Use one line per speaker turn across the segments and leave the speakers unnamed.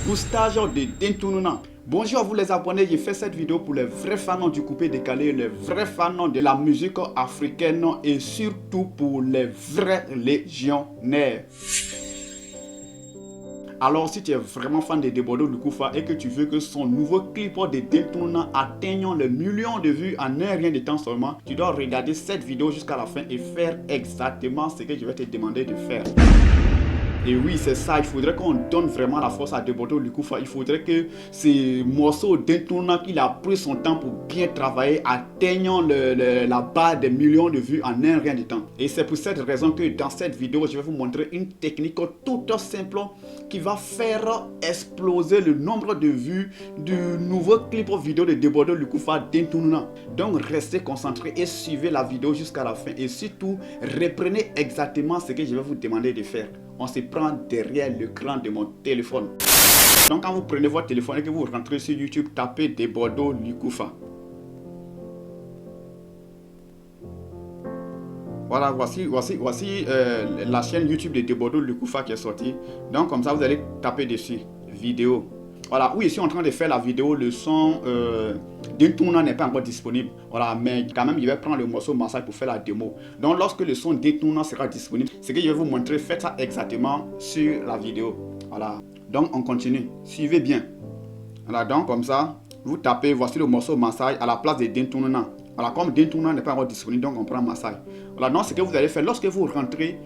boostage de détournement. Bonjour à vous les abonnés, j'ai fait cette vidéo pour les vrais fans du coupé décalé, les vrais fans de la musique africaine et surtout pour les vrais légionnaires. Alors si tu es vraiment fan de Debodo Lukufa et que tu veux que son nouveau clip de détournement atteigne le million de vues en un rien de temps seulement, tu dois regarder cette vidéo jusqu'à la fin et faire exactement ce que je vais te demander de faire. Et oui, c'est ça, il faudrait qu'on donne vraiment la force à Debodo Lukufa. Il faudrait que ces morceaux détournants qu'il a pris son temps pour bien travailler atteignent la barre des millions de vues en un rien de temps. Et c'est pour cette raison que dans cette vidéo, je vais vous montrer une technique toute simple qui va faire exploser le nombre de vues du nouveau clip vidéo de Debodo Lukufa détournant. Donc restez concentrés et suivez la vidéo jusqu'à la fin. Et surtout, reprenez exactement ce que je vais vous demander de faire. On se prend derrière l'écran de mon téléphone. Donc quand vous prenez votre téléphone et que vous rentrez sur YouTube, tapez Debodo Lukufa. Voilà, voici la chaîne YouTube de Debodo Lukufa qui est sortie. Donc comme ça, vous allez taper dessus, vidéo. Voilà, oui, ici on est en train de faire la vidéo, le son détournant n'est pas encore disponible. Voilà, mais quand même, je vais prendre le morceau massage pour faire la démo. Donc, lorsque le son détournant sera disponible, ce que je vais vous montrer, faites ça exactement sur la vidéo. Voilà, donc on continue. Suivez bien. Voilà, donc comme ça, vous tapez, voici le morceau massage à la place de détournant. Voilà, comme détournant n'est pas encore disponible, donc on prend massage. Voilà, donc ce que vous allez faire, lorsque vous rentrez,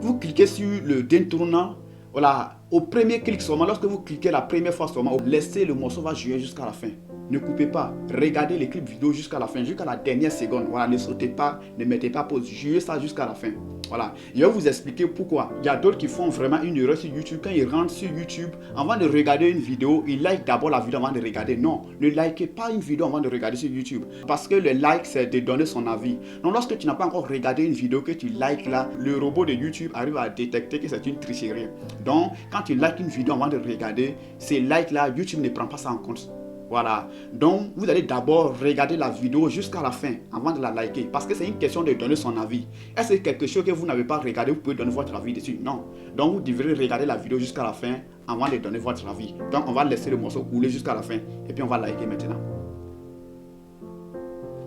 vous cliquez sur le détournant. Voilà, au premier clic seulement, lorsque vous cliquez la première fois seulement, laissez le morceau va jouer jusqu'à la fin. Ne coupez pas, regardez les clips vidéo jusqu'à la fin, jusqu'à la dernière seconde. Voilà, ne sautez pas, ne mettez pas pause, jouez ça jusqu'à la fin. Voilà, je vais vous expliquer pourquoi. Il y a d'autres qui font vraiment une erreur sur YouTube. Quand ils rentrent sur YouTube, avant de regarder une vidéo, ils like d'abord la vidéo avant de regarder. Non, ne likez pas une vidéo avant de regarder sur YouTube. Parce que le like, c'est de donner son avis. Donc lorsque tu n'as pas encore regardé une vidéo que tu likes là, le robot de YouTube arrive à détecter que c'est une tricherie. Donc, quand tu likes une vidéo avant de regarder, ces likes là, YouTube ne prend pas ça en compte. Voilà, donc vous allez d'abord regarder la vidéo jusqu'à la fin avant de la liker parce que c'est une question de donner son avis. Est-ce que quelque chose que vous n'avez pas regardé, vous pouvez donner votre avis dessus? Non. Donc vous devrez regarder la vidéo jusqu'à la fin avant de donner votre avis. Donc on va laisser le morceau couler jusqu'à la fin et puis on va liker maintenant.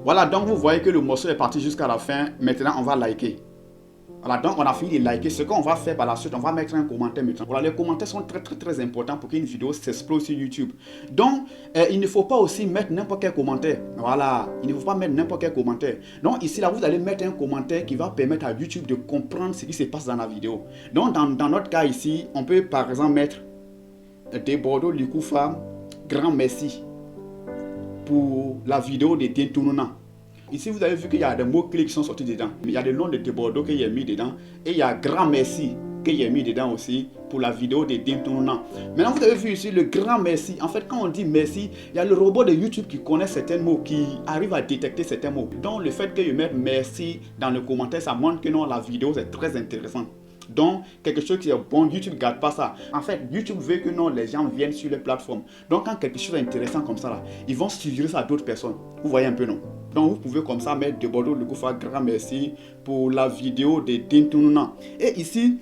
Voilà, donc vous voyez que le morceau est parti jusqu'à la fin. Maintenant on va liker. Voilà, donc on a fini de liker. Ce qu'on va faire par la suite, on va mettre un commentaire maintenant. Voilà, les commentaires sont très importants pour qu'une vidéo s'explose sur YouTube. Donc, il ne faut pas aussi mettre n'importe quel commentaire. Voilà, il ne faut pas mettre n'importe quel commentaire. Donc ici, là, vous allez mettre un commentaire qui va permettre à YouTube de comprendre ce qui se passe dans la vidéo. Donc, dans notre cas ici, on peut par exemple mettre Debodo Lukufa, grand merci pour la vidéo de détournement. Ici, vous avez vu qu'il y a des mots-clés qui sont sortis dedans. Il y a le nom de Debodo que j'ai mis dedans. Et il y a grand merci que j'ai mis dedans aussi pour la vidéo de détournement. Maintenant, vous avez vu ici le grand merci. En fait, quand on dit merci, il y a le robot de YouTube qui connaît certains mots, qui arrive à détecter certains mots. Donc, le fait que je mette merci dans le commentaire, ça montre que non, la vidéo c'est très intéressante. Donc, quelque chose qui est bon, YouTube ne garde pas ça. En fait, YouTube veut que non, les gens viennent sur les plateformes. Donc, quand quelque chose est intéressant comme ça, là, ils vont suggérer ça à d'autres personnes. Vous voyez un peu, non? Donc, vous pouvez comme ça mettre Debodo Lukufa, grand merci pour la vidéo de détournement. Et ici,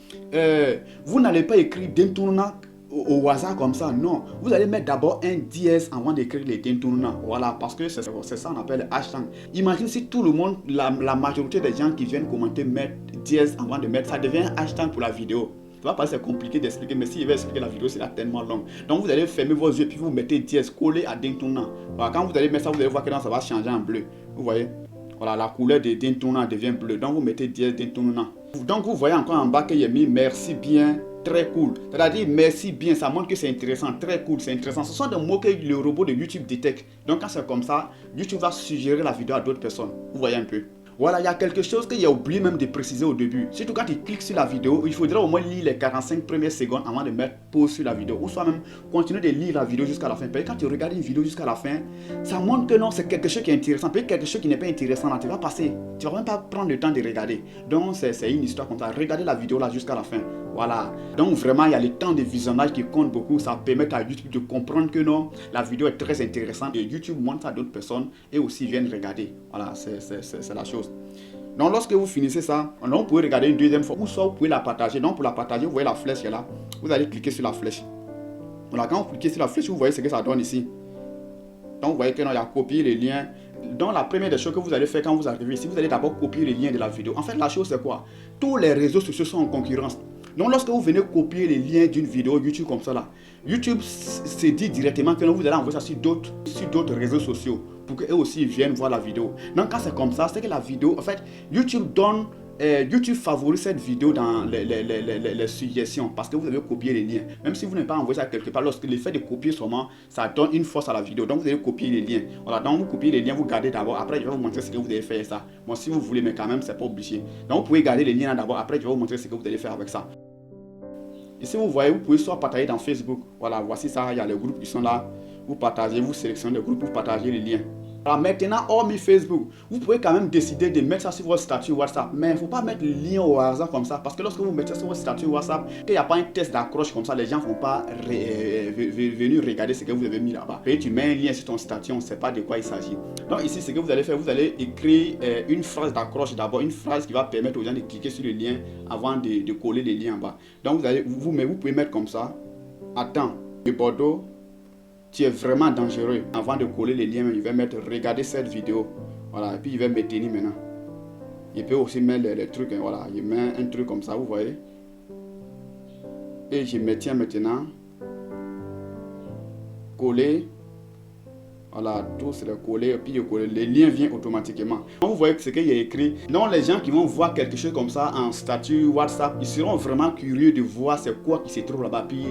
vous n'allez pas écrire détournement au hasard comme ça, non. Vous allez mettre d'abord un dièse avant d'écrire les détournants. Voilà, parce que c'est ça qu'on appelle hashtag. Imagine si tout le monde, la majorité des gens qui viennent commenter mettent dièse avant de mettre, ça devient un hashtag pour la vidéo. Tu vois, c'est compliqué d'expliquer, mais si je vais expliquer la vidéo, c'est là tellement long. Donc vous allez fermer vos yeux, puis vous mettez dièse collé à détournant. Voilà, quand vous allez mettre ça, vous allez voir que ça va changer en bleu. Vous voyez? Voilà, la couleur des détournants devient bleue. Donc vous mettez dièse détournant. Donc vous voyez encore en bas qu'il y a mis merci bien. Très cool. C'est-à-dire merci bien, ça montre que c'est intéressant, très cool, c'est intéressant. Ce sont des mots que le robot de YouTube détecte. Donc quand c'est comme ça, YouTube va suggérer la vidéo à d'autres personnes. Vous voyez un peu. Voilà, il y a quelque chose qu'il a oublié même de préciser au début. Surtout quand tu cliques sur la vidéo, il faudra au moins lire les 45 premières secondes avant de mettre pause sur la vidéo. Ou soit même continuer de lire la vidéo jusqu'à la fin. Parce que quand tu regardes une vidéo jusqu'à la fin, ça montre que non, c'est quelque chose qui est intéressant. Peut-être quelque chose qui n'est pas intéressant, là, tu vas passer. Tu ne vas même pas prendre le temps de regarder. Donc c'est une histoire comme ça. Regardez la vidéo là jusqu'à la fin. Voilà. Donc vraiment, il y a le temps de visionnage qui compte beaucoup. Ça permet à YouTube de comprendre que non, la vidéo est très intéressante. Et YouTube montre à d'autres personnes et aussi viennent regarder. Voilà, c'est la chose. Donc lorsque vous finissez ça, vous pouvez regarder une deuxième fois ou soit vous pouvez la partager. Donc pour la partager, vous voyez la flèche qui est là. Vous allez cliquer sur la flèche. Voilà, quand vous cliquez sur la flèche, vous voyez ce que ça donne ici. Donc vous voyez que non, il y a copier les liens. Donc la première des choses que vous allez faire quand vous arrivez ici, vous allez d'abord copier les liens de la vidéo. En fait, la chose c'est quoi? Tous les réseaux sociaux sont en concurrence. Donc lorsque vous venez copier les liens d'une vidéo YouTube comme ça là, YouTube se dit directement que non, vous allez envoyer ça sur d'autres réseaux sociaux pour qu'eux aussi viennent voir la vidéo. Donc quand c'est comme ça, c'est que la vidéo, en fait, YouTube favorise cette vidéo dans les suggestions parce que vous avez copié les liens. Même si vous n'avez pas envoyé ça quelque part, lorsque l'effet de copier seulement, ça donne une force à la vidéo. Donc vous allez copier les liens. Voilà, donc vous copiez les liens, vous gardez d'abord. Après, je vais vous montrer ce que vous allez faire ça. Bon, si vous voulez, mais quand même, c'est pas obligé. Donc vous pouvez garder les liens d'abord. Après, je vais vous montrer ce que vous allez faire avec ça. Ici, vous voyez, vous pouvez soit partager dans Facebook. Voilà, voici ça, il y a les groupes qui sont là. Vous partagez, vous sélectionnez les groupes, vous partagez les liens. Alors maintenant, hormis Facebook, vous pouvez quand même décider de mettre ça sur votre statut WhatsApp. Mais il ne faut pas mettre le lien au hasard comme ça. Parce que lorsque vous mettez sur votre statut WhatsApp, qu'il n'y a pas un test d'accroche comme ça, les gens ne vont pas venir regarder ce que vous avez mis là-bas. Et tu mets un lien sur ton statut, on ne sait pas de quoi il s'agit. Donc ici, ce que vous allez faire, vous allez écrire une phrase d'accroche d'abord. Une phrase qui va permettre aux gens de cliquer sur le lien avant de coller les liens en bas. Donc vous pouvez mettre comme ça. Attends, de Bordeaux. Tu es vraiment dangereux. Avant de coller les liens, il va mettre regarder cette vidéo. Voilà, et puis il va me tenir maintenant. Il peut aussi mettre les trucs, hein, voilà, il met un truc comme ça, vous voyez. Et je me tiens maintenant. Coller. Voilà, tout c'est le coller, et puis le coller. Les liens viennent automatiquement. Donc, vous voyez ce qu'il y a écrit. Donc les gens qui vont voir quelque chose comme ça en statut WhatsApp, ils seront vraiment curieux de voir c'est quoi qui se trouve là-bas. Puis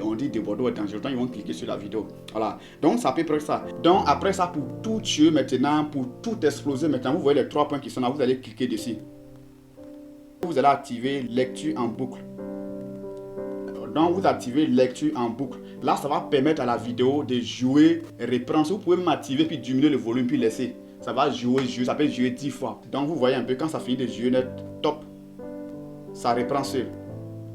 on dit de Bordeaux est dangereux. Donc ils vont cliquer sur la vidéo. Voilà. Donc ça peut près ça. Donc après ça, pour tout tuer maintenant, pour tout exploser maintenant, vous voyez les 3 points qui sont là, vous allez cliquer dessus. Vous allez activer lecture en boucle. Donc vous activez lecture en boucle. Là, ça va permettre à la vidéo de jouer et reprendre. Vous pouvez m'activer puis diminuer le volume puis laisser. Ça va jouer, ça peut jouer 10 fois. Donc vous voyez un peu quand ça finit de jouer net, top. Ça reprend seul.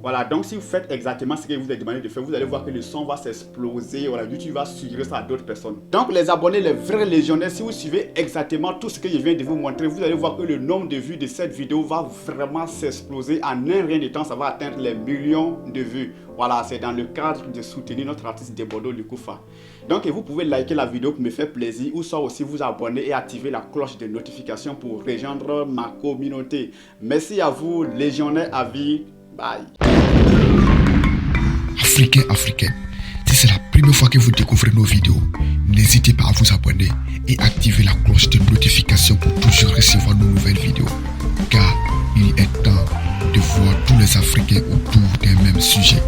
Voilà, donc si vous faites exactement ce que vous avez demandé de faire, vous allez voir que le son va s'exploser. Voilà, YouTube va suggérer ça à d'autres personnes. Donc les abonnés, les vrais légionnaires, si vous suivez exactement tout ce que je viens de vous montrer, vous allez voir que le nombre de vues de cette vidéo va vraiment s'exploser. En un rien de temps, ça va atteindre les millions de vues. Voilà, c'est dans le cadre de soutenir notre artiste de Bordeaux, Lukufa. Donc vous pouvez liker la vidéo pour me faire plaisir ou soit aussi vous abonner et activer la cloche de notification pour rejoindre ma communauté. Merci à vous, légionnaires à vie. Bye.
Africains, africaines, si c'est la première fois que vous découvrez nos vidéos, n'hésitez pas à vous abonner et activer la cloche de notification pour toujours recevoir nos nouvelles vidéos. Car il est temps de voir tous les Africains autour d'un même sujet.